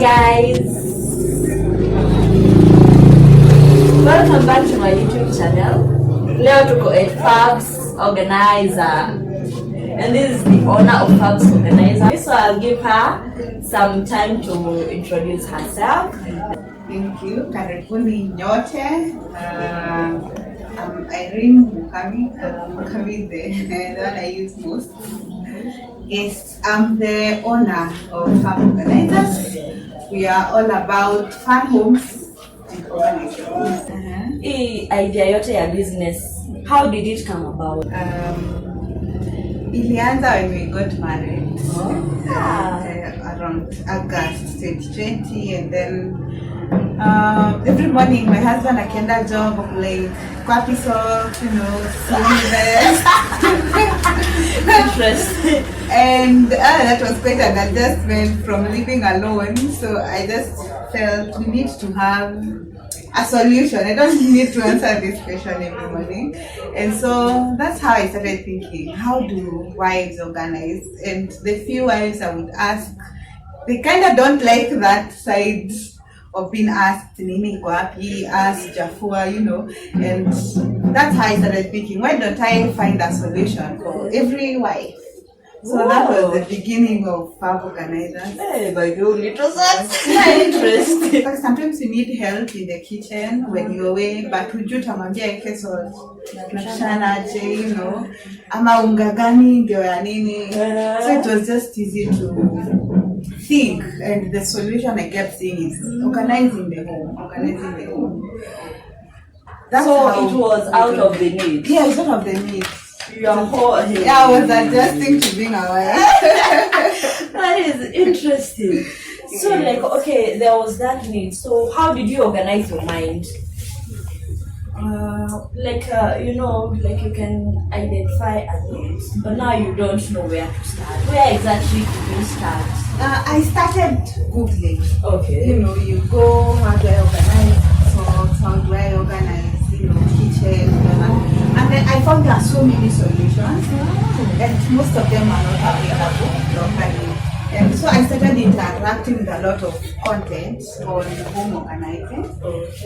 guys, welcome back to my YouTube channel. Leo tuko at Fab's Organizer, and this is the owner of Fab's Organizer. So I'll give her some time to introduce herself. Thank you. Karibuni nyote. I'm Irene Mukami. Mukami is the one I use most. Yes, I'm the owner of FabOrganizers. We are all about fun homes and organizations. Hii idea yote ya business, how did it come about? Ilianza when we got married around August 2020, and then every morning my husband akienda job like kwapi socks, sleeveless. Interesting. And that was quite an adjustment from living alone. So I just felt we need to have a solution. I don't need to answer this question every morning. And so that's how I started thinking, how do wives organize? And the few wives I would ask, they kind of don't like that side of being asked, Nini Kwapi, ask Jafua, and that's how I started thinking, why don't I find a solution for every wife? So that was the beginning of FabOrganizers. Hey, my God, it was interesting. Sometimes you need help in the kitchen when you're away, but hujui utamwambia kesho tunashana aje, ama unga gani ndio ya nini. So it was just easy to think, and the solution I kept seeing is organizing the home. So it was out of the need. Yeah, it's out of the need. Your whole Yeah, I was adjusting to being a wife. That is interesting. So okay, there was that need. So how did you organize your mind? You can identify a need, but now you don't know where to start. Where exactly did you start? I started Googling. Okay. You go, how do I organize socks, how do I organize, kitchen, and then I found there are so many solutions, and most of them are not available locally. And so I started interacting with a lot of content on home organizing,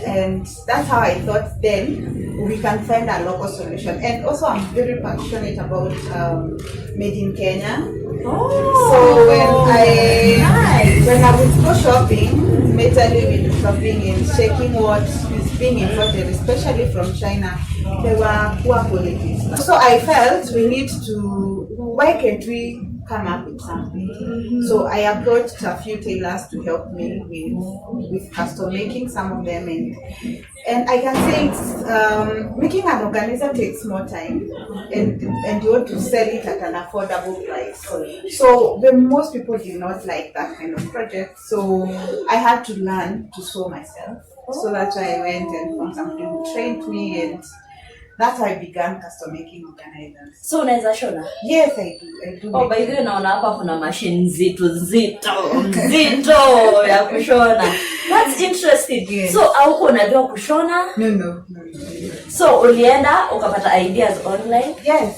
and that's how I thought then we can find a local solution. And also I'm very passionate about made in Kenya. So when I would go shopping, majorly with shopping and checking what is being imported, especially from China, they were poor quality. So I felt we need to, why can't we come up with something? So I approached a few tailors to help me with custom making some of them, and I can say it's making an organizer takes more time, and you want to sell it at an affordable price. So most people did not like that kind of project. So I had to learn to sew myself. So that's why I went and found somebody who trained me, and that's how I began custom making organizers. So unaweza shona? Yes, I do. Oh, by the way, naona hapa kuna machine nzito ya kushona. That's interesting. Yes. So hauko unajua kushona? No. So ulienda ukapata ideas online? Yes.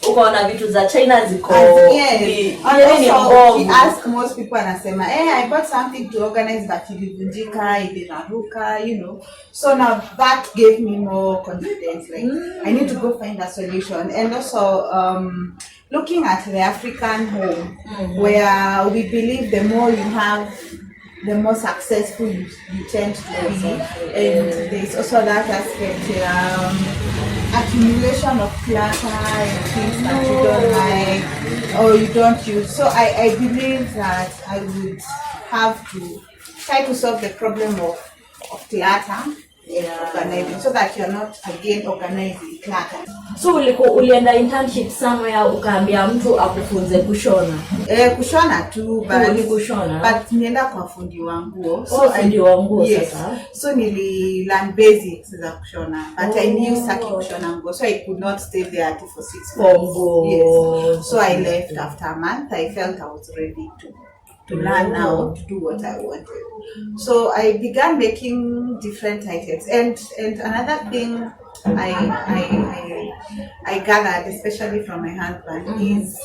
Ukaona vitu za China ziko. Yes. Also, he asked most people anasema, I bought something to organize but ilivunjika, iliraruka, So now that gave me more confidence. I need to go find a solution. And also looking at the African home, where we believe the more you have, the more successful you tend to be. And there's also that aspect, accumulation of clutter and things that you don't like or you don't use. So I believe that I would have to try to solve the problem of clutter and organizing, so that you're not again organizing clutter. So ulienda internship somewhere ukaambia mtu akufunze kushona? Kushona tu, but nienda kwa fundi wa nguo. Fundi wa nguo yes. Sasa. So nili learn basics za kushona, but I knew saki kushona nguo, so I could not stay there for 6 months. Yes. So I left after a month. I felt I was ready to learn now to do what I wanted. So I began making different items, and another thing I gathered, especially from my husband, is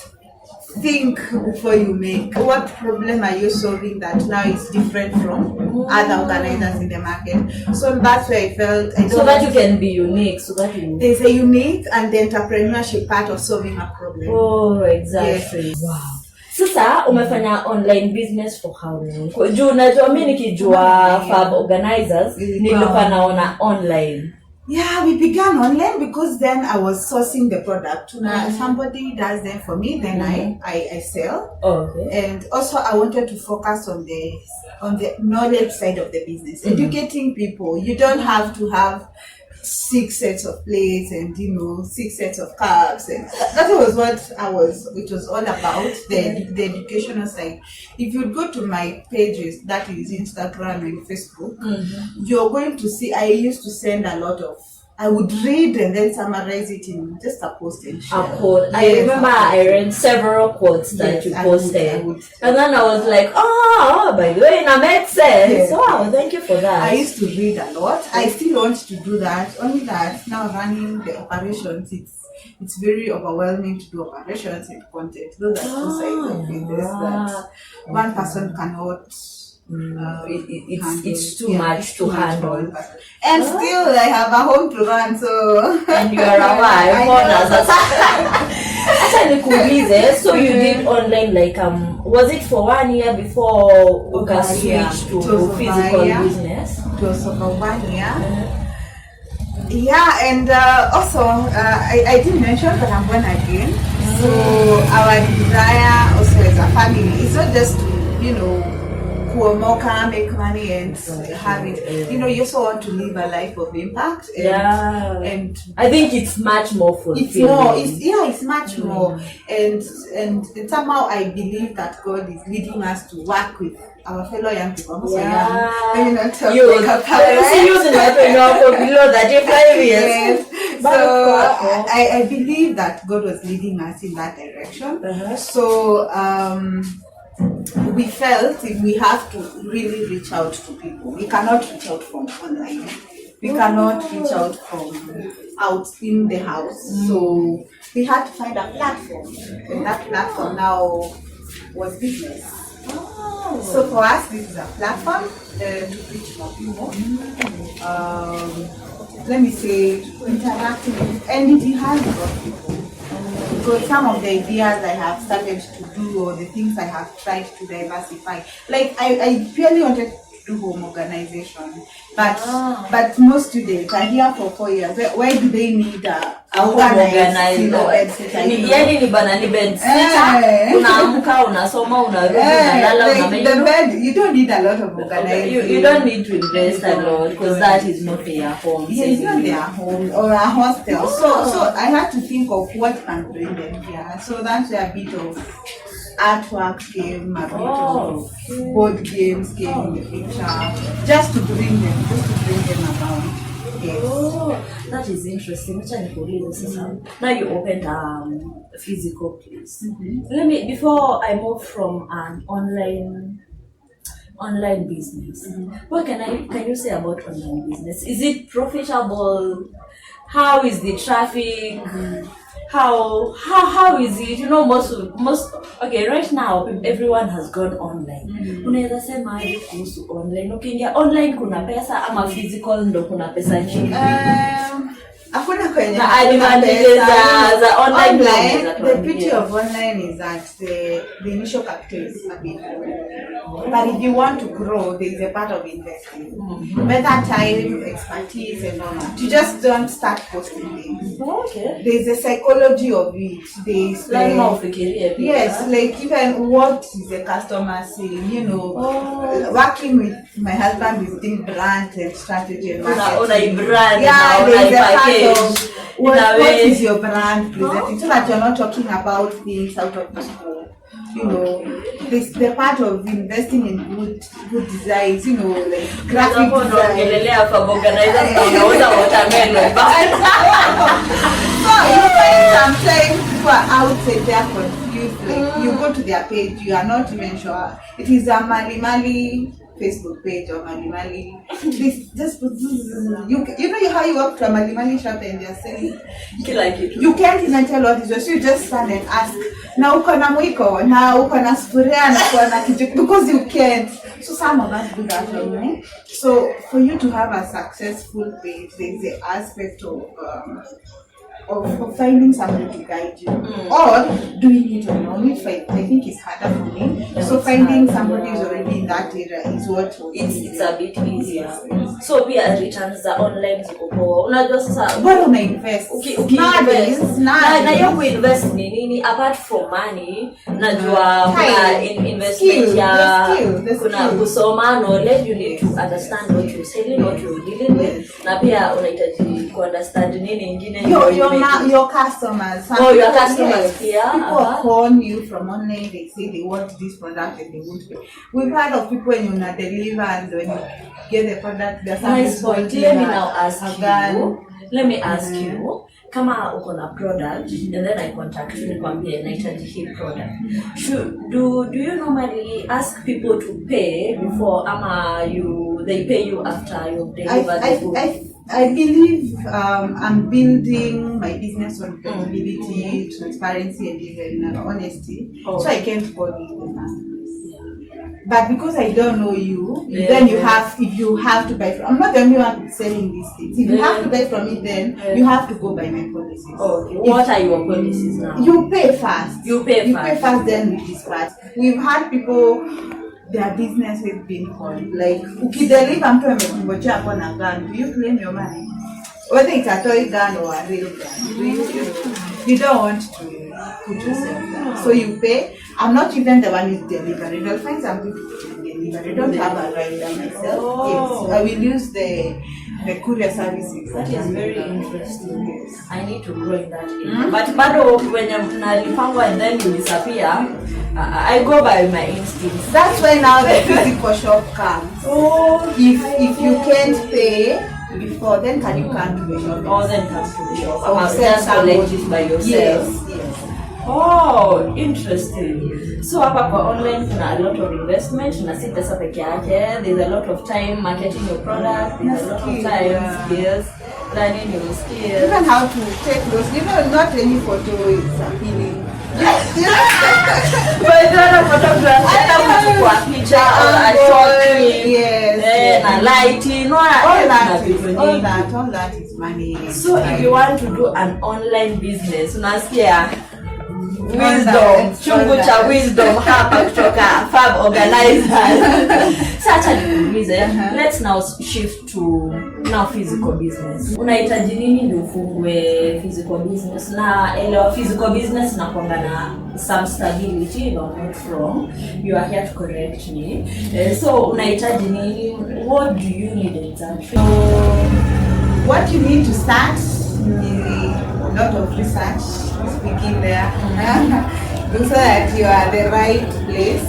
think before you make. What problem are you solving that now is different from other organizers in the market? So that's where I felt so that you can be unique. So that there's a unique and the entrepreneurship part of solving a problem. Oh, exactly. Yes. Wow. Sasa umefanya online business for how long? Juu najua mimi nikijua FabOrganizers nilikuwa naona online. Yeah, we began online because then I was sourcing the product. Somebody does them for me, then I sell. Okay. And also I wanted to focus on the knowledge side of the business, educating people. You don't have to have 6 sets of plates and 6 sets of cups, and that was what it was all about, the educational side. If you go to my pages, that is Instagram and Facebook, you're going to see I used to send a lot of, I would read and then summarize it in just a post and share. A quote. Yes, I remember I read several quotes that you posted. And then I was like, oh, by the way, that makes sense. Yes. Wow, thank you for that. I used to read a lot. I still want to do that. Only that now running the operations, it's very overwhelming to do operations and content. Those are two sides of business that one person cannot. It's too much to handle. And still I have a home to run, so and you are a wife. Actually, nikuulize, so you did online like was it for 1 year before you switch to physical business? It was over 1 year. Yeah, and also I didn't mention that I'm born again. So our desire also as a family is not just to make money and have it. You also want to live a life of impact. And I think it's much more fulfilling. It's much more. And somehow I believe that God is leading us to work with our fellow young people. Also young. Below 35 years. Yes. So I believe that God was leading us in that direction. So we felt if we have to really reach out to people. We cannot reach out from online. We cannot reach out from out in the house. So we had to find a platform. And that platform now was business. So for us, this is a platform to reach more people. Let me say, interacting, and it has got people. Because some of the ideas I have started to do, or the things I have tried to diversify, like I really wanted to do home organization, but most students are here for 4 years. Why do they need a organizer? Yani ni banani bed sita, unaamka, unasoma, unarudi, unalala, unamenya. The bed, you don't need a lot of organizing. You don't need to invest a lot because that is not their home. Yeah, it's not their home or a hostel. So I had to think of what can bring them here. So that's a bit of artwork came, a bit of board games came in the picture, just to bring them around. Yes. Oh, that is interesting. Now you opened a physical place. Let me, before I move from an online business, what can you say about online business? Is it profitable? How is the traffic? How is it? Most okay, right now everyone has gone online. Unaweza sema hivi kuhusu online. Ukiingia online kuna pesa ama physical ndo kuna pesa nyingi? Hakuna kwenye za online. The beauty of online is that the initial capital is a bit low. But if you want to grow, there is a part of investing. Better time, expertise, and all that. You just don't start posting things. Okay. There is a psychology of it. Yes, like even what is the customer saying, working with my husband is doing brand and strategy and marketing. There is a part of what is your brand presenting, so that you're not talking about things out of the school. This the part of investing in good designs, like graphic design. So you find sometimes people are outside there confused. Like you go to their page, you are not even sure. It is a Mali Facebook page or Malimali. Please just put you know how you walk to a Malimali shop and they're saying you can't even tell what it is. You just stand and ask. Na uko na mwiko, na uko na sufuria, na uko na kitu, because you can't. So some of us do that anyway. So for you to have a successful page, there's the aspect of finding somebody to guide you, or doing it on your own, which I think is harder for me. So finding somebody who's already in that area is what it's a bit easier. So pia returns za online ziko poa. Unajua sasa bora una invest. Nowadays na hiyo kuinvest ni nini apart from money? Najua kuna investment ya kuna kusoma knowledge, you need to understand what you're selling, what you're dealing with, na pia unahitaji ku understand nini ingine your customers. Your customers here. People call you from online, they say they want this product and they won't pay. We've heard of people when you not deliver and when you get the product, there's nice point. Let me now ask you. Let me ask you. Kama uko na product and then I contact you nikwambie nahitaji hii product. Do you normally ask people to pay before ama they pay you after you've delivered the food? I believe I'm building my business on credibility, transparency, and even honesty. So I can't call you. But because I don't know you, then if you have to buy from, I'm not the only one selling these things. If you have to buy from me, then you have to go by my policies. Okay. What are your policies now? You pay first. You pay first, then we dispatch. We've had people, their business has been called. Like, ukideliver mtu amekungojea hapo na gun, do you claim your money? Whether it's a toy gun or a real gun, you don't want to put yourself there. So you pay. I'm not even the one who's delivering. I'll find some people to deliver. I don't have a rider myself. Yes, I will use the courier services. That is very interesting. Yes. I need to grow in that area. But bado when nalipangwa and then you disappear, I go by my instincts. That's why now the physical shop comes. If you can't pay before, then can you come to the shop? Or then come to the shop. Or just collect it by yourself. Yes. Oh, interesting. So hapa kwa online kuna a lot of investment na si pesa peke yake. There's a lot of time marketing your product. There's a lot of time skills, learning new skills. Even how to take those. Not any photo is appealing. But the photography, kuchukua picha or a shot, yes, lighting, all that is money. So if you want to do an online business, unasikia wisdom, chungu cha wisdom hapa kutoka FabOrganizers. Sasa nikuulize, let's now shift to now physical business. Unahitaji nini ndio ufungue physical business? Na elewa physical business na kuanga na some stability, no, not wrong. You are here to correct me. So unahitaji nini? What do you need exactly? So what you need to start is a lot of research. Speaking there, so that you are the right place.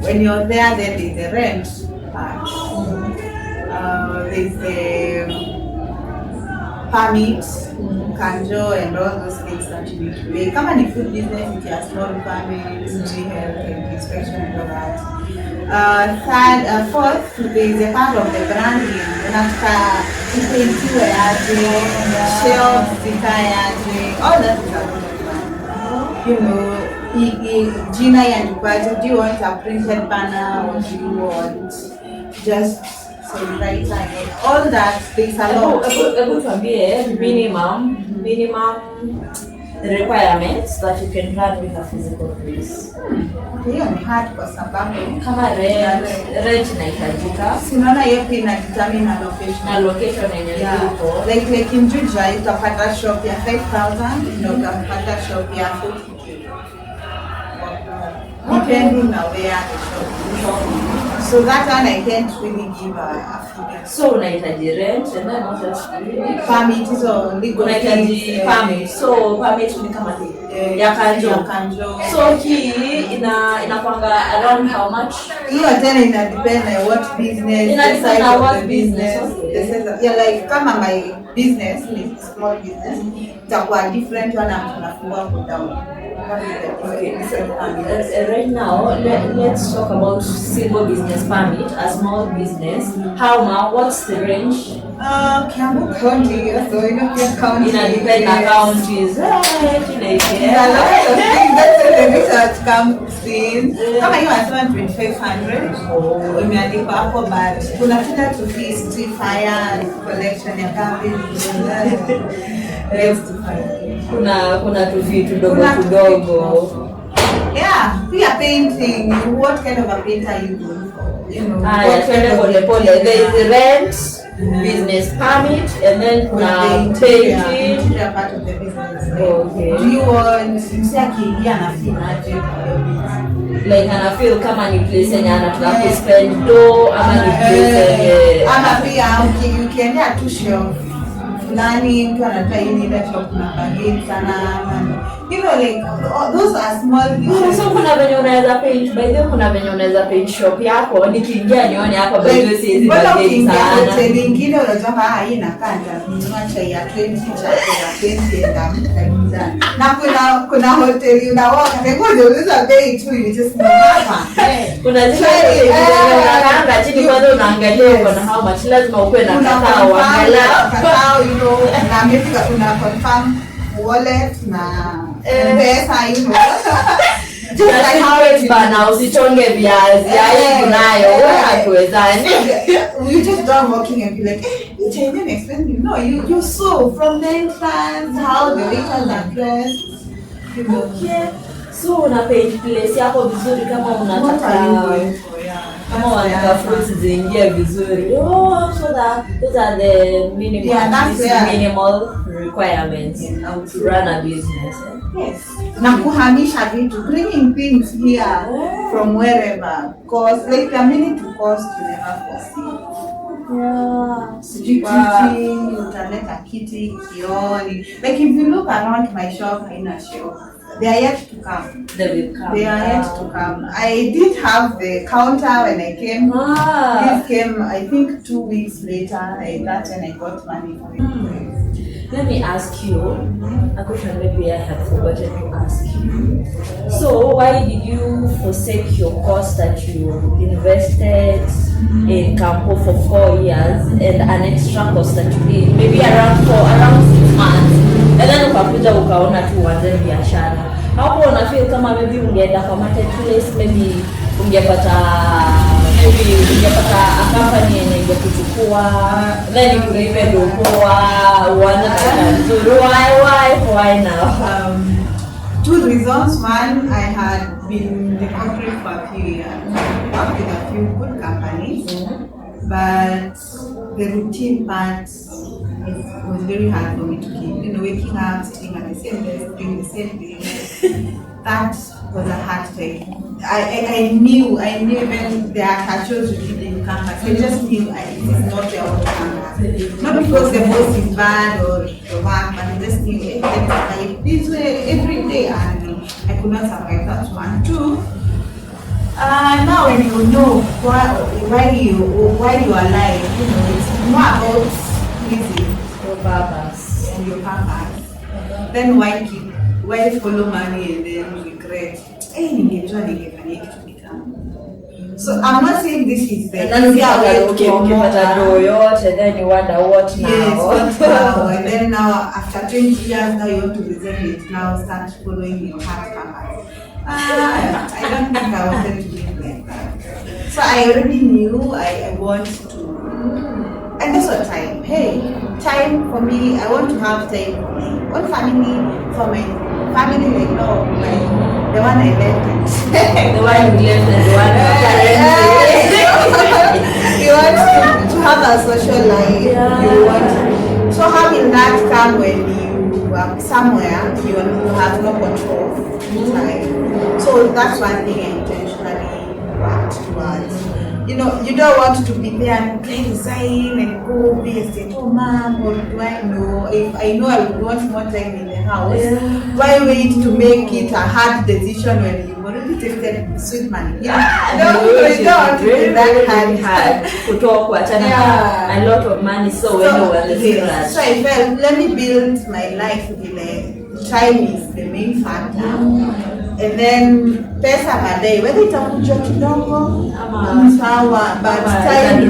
When you're there, then there's the rent part. There's the permit, kanjo, and all those things that you need to pay. Come on, food business, it has small permits, G-Health, and inspection, and all that. Fourth, there's a part of the branding. Ipaintiwe aje, shelves zikae aje, all that is about. You know, jina yanikwaje, do you want a printed banner or do you want just some writing? All that, there's a lot. Able to be minimum requirements that you can run with a physical place. Hiyo ni hard kwa sababu kama rent inahitajika. Sinaona hiyo pia inadetermine na location. Na location yenye iko. Like in Juja utapata shop ya 5,000 na utapata shop ya 40,000. Depending on where the shop is. So that one I can't really give a figure. So unahitaji rent and then what else? Permit is legal. Unahitaji permit. So permit ni kama ya kanjo. So hii inakwanga around how much? Hiyo tena ina depend on what business. Ina depend on what business. Yeah, like kama business, like small business, itakuwa different one na tunafungua go down. Okay, right now, let's talk about single business permit, a small business. What's the range? Kiambu County, so you know your county. In a different counties. A lot of things that's the research comes in. Kama hiyo anasema 2500 imeandikwa hapo, but kuna kila to fees, fire, collection ya garbage. Kuna tuvitu tudogo. Yeah, pia painting. What kind of a painter are you going for? You know, pole. There is the rent, business permit, and then painting. They are part of the business. Okay. Do you want akiingia na feel like ana feel kama ni place yenye anataka kuspend do ama ni place ama pia ukiendea tu shop fulani mtu anataka ile shop na bargain sana, you know, like those are small businesses. So kuna venye unaweza paint, by the way kuna venye unaweza paint shop yako nikiingia nione hapa by the way siwezi bargain sana. Hotel nyingine unasema hii inakaa ndio chai ya 20 cha 20 na kuna hotel unaoka ngoja unaweza bei tu you just know hapa. Kuna zile unakaa chini kwanza unaangalia uko na how much, lazima uwe na kakao angalau you know, na maybe una confirm wallet na pesa, you know. Just like how it's bana usichonge viazi ai kunayo wewe hatuwezani. You just don't walking and be like you change and explain, no, you saw from the entrance how the waiters are dressed, you know. Okay. So una paint place yako vizuri kama unataka kama wanataka fruits ziingie vizuri. So those are the minimal requirements to run a business. Yes. Na kuhamisha vitu, bringing things here from wherever, cause like a minute to cost you never foresee. Kiti, utaleta kiti kioni. Like if you look around my shop, haina shop. They are yet to come. They will come. They are yet to come. I did have the counter when I came. This came, I think, 2 weeks later. That's when I got money for it. Let me ask you a question maybe I had forgotten to ask you. So why did you forsake your course that you invested in Campo for 4 years and an extra course that you did maybe around 6 months, and then ukakuja ukaona tu uanze biashara? Hapo una feel kama maybe ungeenda kwa marketplace, maybe ungepata a company yenye ingekuchukua then ikulipe dokoa uanze kuzuru? Why now? 2 reasons. One, I had been in the country for a few years, worked with a few good companies, but the routine part was very hard for me to keep. You know, waking up, sitting at the same desk, doing the same thing. That was a hard thing. I knew even I chose to keep in campus. I just knew it is not your own campus. Not because the boss is bad or the work, but I just knew this way every day, and I could not survive that one. 2, now when you know why you are alive, you know, it's more about pleasing Your purpose. and your purpose. Then why follow money and then regret? So I'm not saying this is the easier way to and then you wonder what now. Yes, what now? And then now after 20 years now you want to resign it, now start following your heart purpose. I don't think I wanted to live like that. So I already knew I want to, and that's what time. Hey, time for me, I want to have time for my own family, for my family, like no, like the one I left. The one you left and the one you want to have a social life. Yeah. You want, so having that come when you are somewhere, you have no control of time. So that's one thing I intentionally worked towards. You know, you don't want to be there and resign and go be a stay-at-home mom, or do I know? If I know I would want more time in the house. Why wait to make it a hard decision when you've already tasted sweet money? Yeah, Very that hard to talk a lot of money, so when you were the so I felt, let me build my life with time is the main factor. And then pesa baadaye, whether itakuja kidogo sawa, but time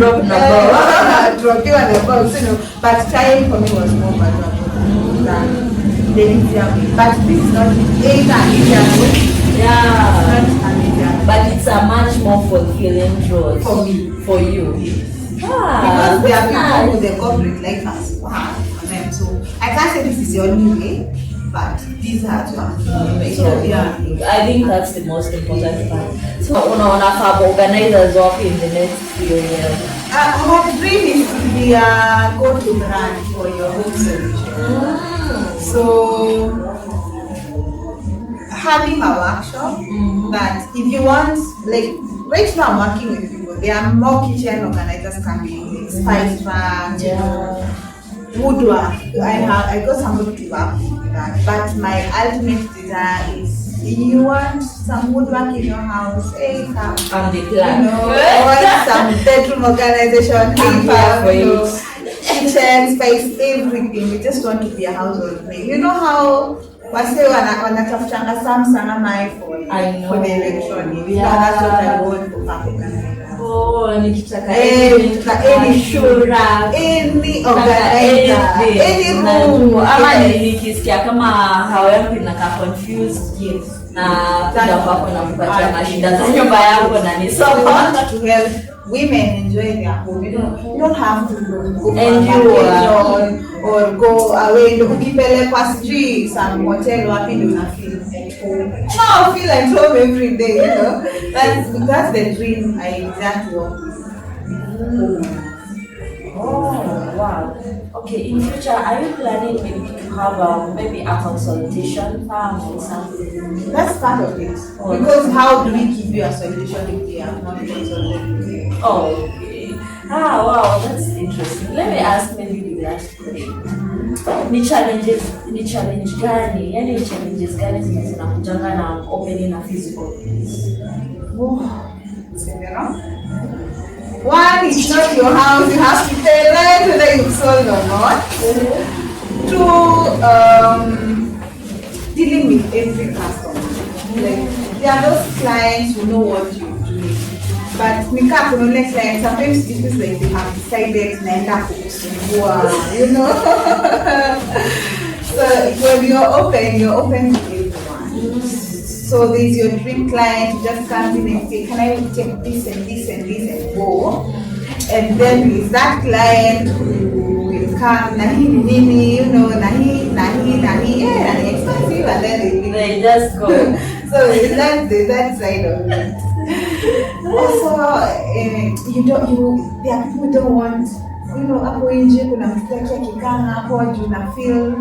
dropiwa na box, you know, but time for me was more valuable than the easier way. But this is not easier way. But it's a much more fulfilling role for me, for you. Because there are people with the corporate life as well for them. So I can't say this is the only way, but these are two. So I think that's the most important part. So unaona FabOrganizers work in the next few years. My dream is to be a go-to brand for your home solution. So having a workshop that if you want, like right now I'm working with people, there are more kitchen organizers coming, like spice bags, woodwork. I got somebody to work with that. But my ultimate desire is, you want some woodwork in your house, hey, come. I'm the plan. I want some bedroom organization, kitchen space, everything. We just want to be a household name. You know how wase wanatafutanga Samsung ama iPhone for the electronics. That's what I want for FabOrganizer. Nikitaka any shura, any organizer, any room. Ama nikisikia kama hawezi naka confused na kuna kwako na kupatia mashida za nyumba yako na ni so to help women enjoy their home. You don't have to go vacation or go away. Ukipelekwa sijui some hotel wapi ndio una feel at home. No, feel at home every day, you know. That's the dream I exactly want. Oh wow. Okay, in future, are you planning maybe to have maybe a consultation farm or something? That's part of it. Because how do we give you a solution if we are not consulted? Oh, okay. Wow, that's interesting. Let me ask maybe the last question. Ni challenge gani? Yani ni challenges gani zinakujanga na opening a physical place? One, it's not your house, you have to pay rent whether you've sold or not. Two, dealing with every customer. Like, there are those clients who know what you're doing. But next client, sometimes it feels like they have decided naenda kukusumbua, you know. So when you're open to everyone. So there's your dream client who just comes in and say, can I take this and this and this and go? And then there's that client who will come, nahi, you know, nahi, yeah, and expensive, and then they just go. So there's that side of it. Also, there are people who don't want, you know, hapo nje kuna mtu akikaa hapo juu na feel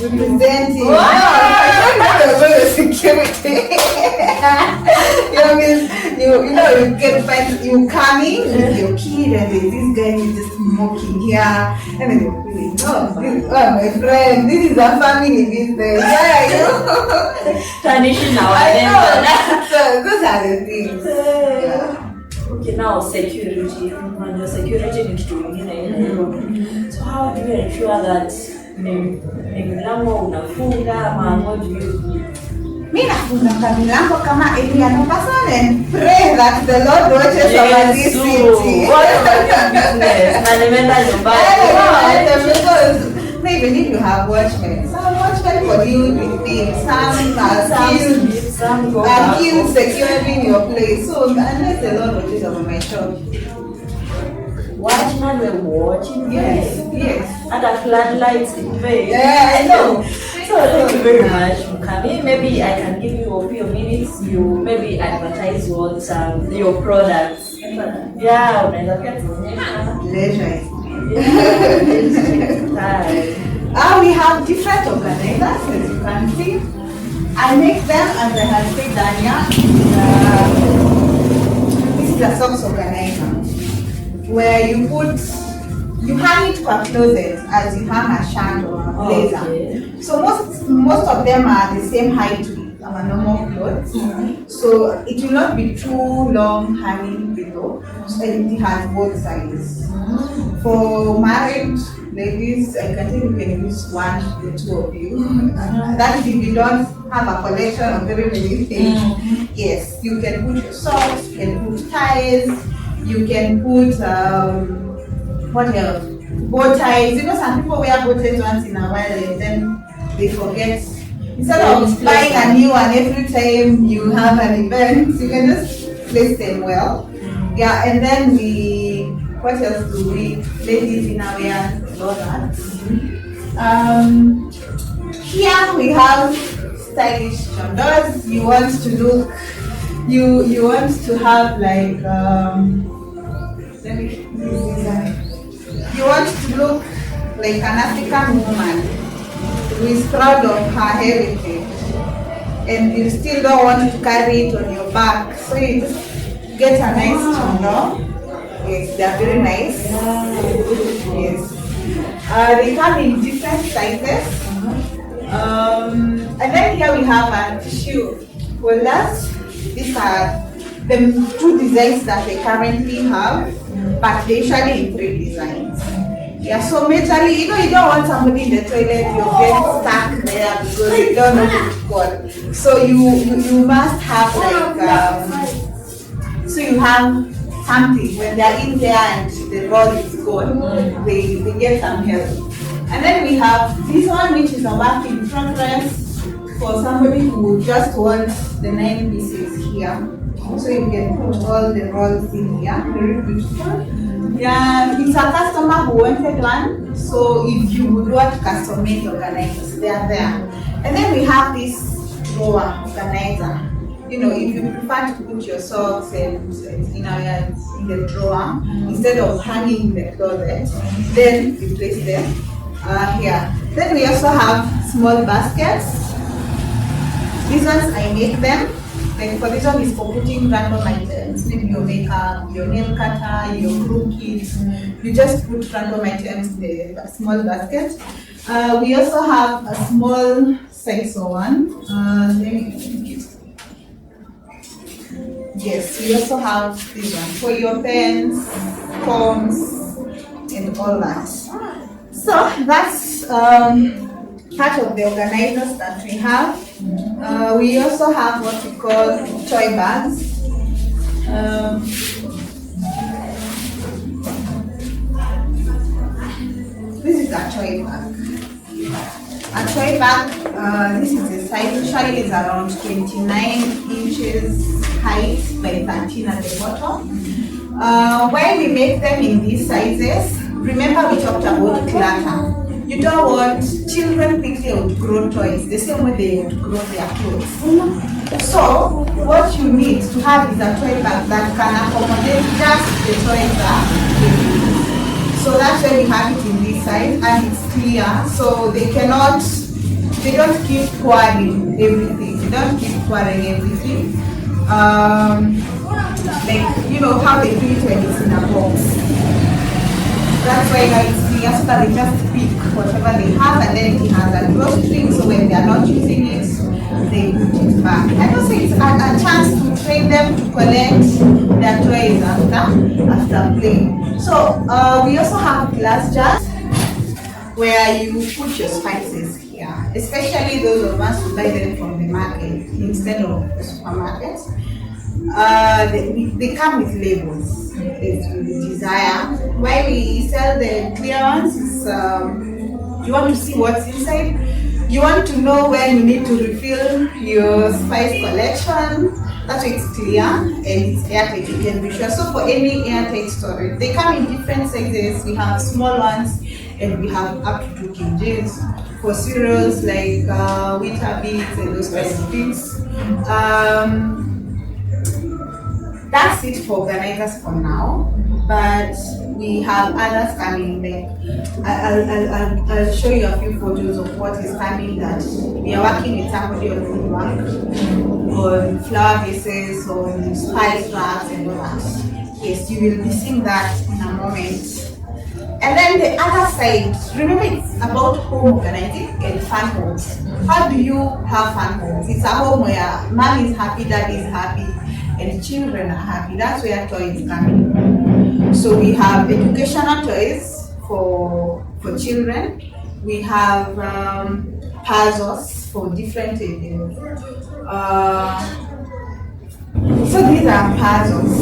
representing. Security. You get find you coming with your kid and this guy is just smoking here, and then you're feeling, oh my friend, this is a family business. Why are you? Traditional. So those are the things. Yeah. Okay, now security. Security ni kitu kingine. So how do you ensure that milango unafunga ama how do you? Mimi nafunga milango kama any other person and pray that the Lord watches over this city. What about business? Na nimeenda nyumbani. Because maybe if you have watchmen, some watchmen for you with things, some are killed securing your place. So unless the Lord watches over my shop. Watchman will watch in vain. Yes. And a floodlights in vain. Yeah, I know. So thank you very much, Mukami. Maybe I can give you a few minutes. You maybe advertise what your products. Yeah, Pleasure. We have different organizers, as you can see. I make them as I have said, Danya. This is a socks organizer, where you put you hang it per closet as you hang a shirt or a blazer. Okay. So most of them are the same height with our normal clothes. So it will not be too long hanging below. So it has both sides. For married ladies, I can tell you can use one, the two of you. That is if you don't have a collection of very many things. Yes, you can put your socks, you can put ties, you can put what else? Bow ties. You know, some people wear bow ties once in a while and then they forget. Instead of buying a new one every time you have an event, you can just place them well. Yeah, and then what else do we? Ladies in our wear all that. Here we have stylish shoulders. You want to look. You want to have like you want to look like an African woman who is proud of her heritage, and you still don't want to carry it on your back, so you just get a nice chondo. Yes, they are very nice. Yes, they come in different sizes. And then here we have a tissue holders. These are the two designs that they currently have, but they usually in 3 designs. Yeah, so majorly, you know, you don't want somebody in the toilet, you're getting stuck there because you don't know who to call. So you must have like, so you have something when they're in there and the roll is gone, they get some help. And then we have this one, which is a work in progress for somebody who just wants the 9 pieces here. So you can put all the rolls in here, very beautiful. Yeah, it's a customer who wanted one, so if you would want custom-made organizers, they are there. And then we have this drawer organizer. You know, if you prefer to put your socks and in the drawer instead of hanging in the closet, then you place them here. Then we also have small baskets. These ones I make them. Like for this one is for putting random items, maybe your makeup, your nail cutter, your glue kit. You just put random items in the small basket. We also have a small size one. Yes, we also have this one for your pens, combs, and all that. So that's part of the organizers that we have. We also have what we call toy bags. This is a toy bag. A toy bag, this is the size, usually is around 29 inches height by 13 at the bottom. Why we make them in these sizes, remember we talked about clutter. You don't want children quickly outgrow toys the same way they outgrow their clothes. So what you need to have is a toy bag that can accommodate just the toys that they use. So that's why we have it in this size, and it's clear, so they don't keep pouring everything. They don't keep pouring everything. Like, you know how they do it when it's in a box. That's why now it's clear, so that they just pick whatever they have, and then it has a drawstring, so when they are not using it, they put it back. And also it's a chance to train them to collect their toys after playing. So we also have glass jars where you put your spices here, especially those of us who buy them from the market instead of the supermarket. They come with labels as you desire. Why we sell the clear ones is you want to see what's inside. You want to know when you need to refill your spice collection. That's why it's clear and it's airtight. You can be sure. So for any airtight storage, they come in different sizes. We have small ones and we have up to 2 kgs for cereals like Weetabix and those kinds of things. That's it for organizers for now, but we have others coming. Like I'll show you a few photos of what is coming. That we are working with somebody on woodwork, on flower vases, on spice racks and all that. Yes, you will be seeing that in a moment. And then the other side, remember it's about home organizing and fun homes. How do you have fun homes? It's a home where mom is happy, dad is happy, and children are happy. That's where toys come in. So we have educational toys for children. We have puzzles for different ages. So these are puzzles.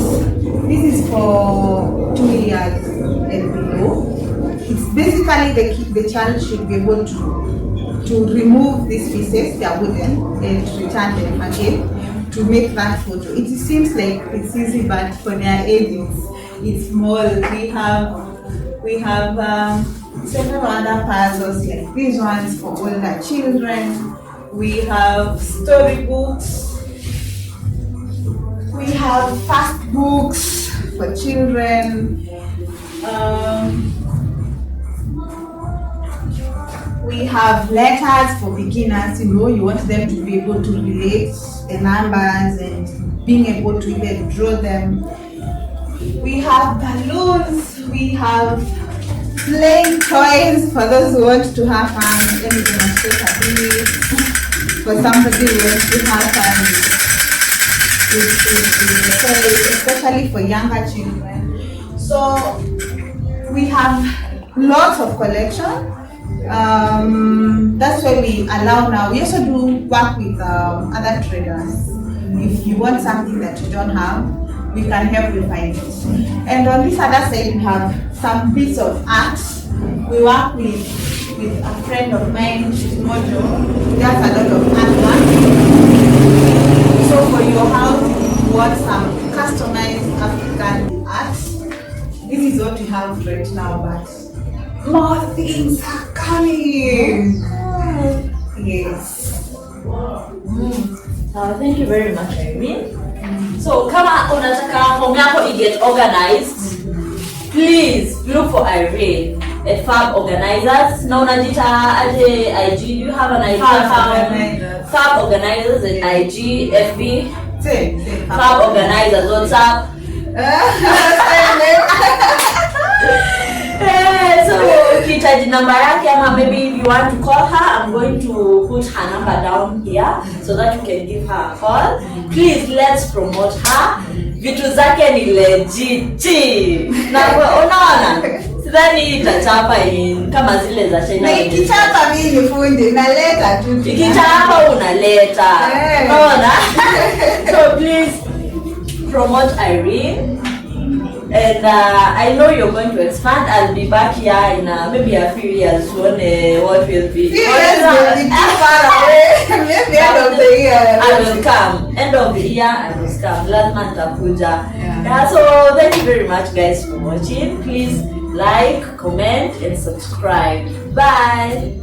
This is for 2 years and below. It's basically the child should be able to remove these pieces, they are wooden, and return them again to make that photo. It seems like it's easy, but for their age it's small. We have several other puzzles like these ones for older children. We have storybooks. We have fast books for children. We have letters for beginners. You want them to be able to relate the numbers and being able to even draw them. We have balloons. We have playing toys for those who want to have fun. Let me demonstrate a bit for somebody who wants to have fun. Especially for younger children. So we have lots of collection. That's why we allow now. We also do work with other traders. If you want something that you don't have, we can help you find it. And on this other side, we have some bits of art. We work with a friend of mine, she's Mojo. There's a lot of artwork. So for your house, if you want some customized African art, this is what we have right now, but more things are coming. Yes. Thank you very much, Irene. So kama unataka home yako get organized, please look for Irene at FabOrganizers. Na unajita aje IG? Do you have an IG account? FabOrganizers at IG, FB. FabOrganizers, what's up? So ukihitaji namba yake ama maybe if you want to call her, I'm going to put her number down here so that you can give her a call. Please let's promote her. Vitu zake ni legit. Na unaona? Sidhani itachapa kama zile za China. Na ikichapa mimi ni fundi, naleta tu. Ikichapa unaleta. Unaona? So please promote Irene. And I know you're going to expand. I'll be back here in maybe a few years to what will be. Few years will be too far away. Maybe end of the year. I will come. End of the year, I will come. Last month, Apuja. Yeah, so thank you very much, guys, for watching. Please like, comment, and subscribe. Bye.